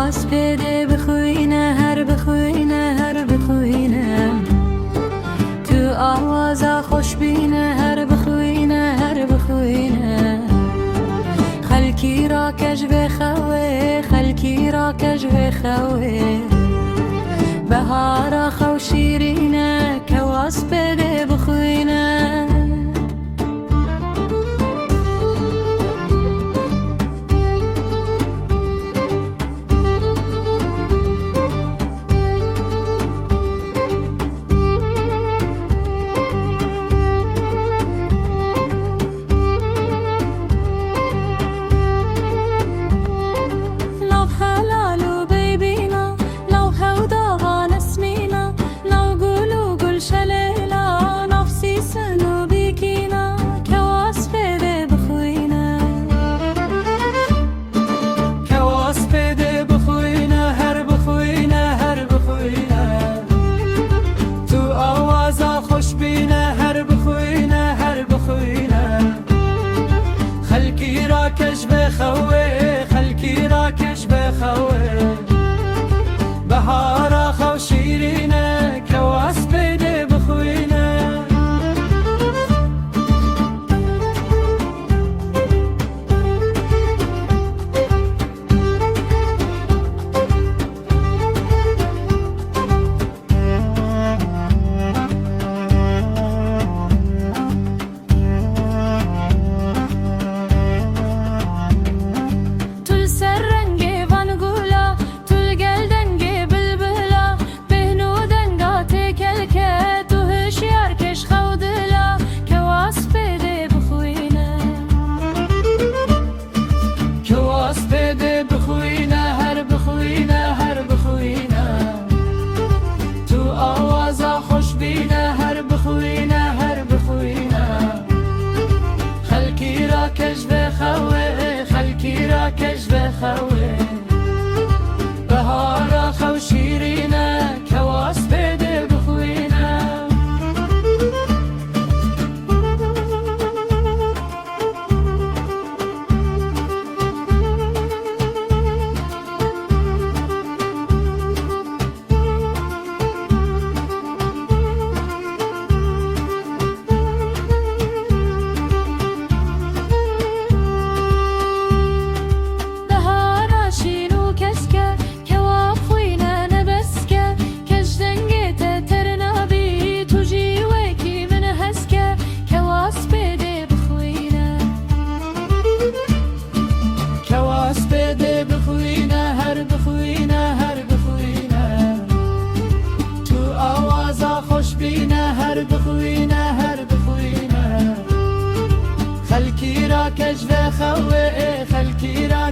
کواس پیده بخوینه هر بخوینه هر بخوینه تو آوازا خوش بینه هر بخوینه هر بخوینه خلکی را کج بخوه خلکی را کج بخوه بهارا خو شیرینه کواس پیده بخوینه کش بخوه خلکی را کش بخوه بهارا خو شیرینه کواس پیده بخوینه کش بخوه بهارا خو شیرینه کواس پیده بخوینه خلکی را کج بخوه خلکی را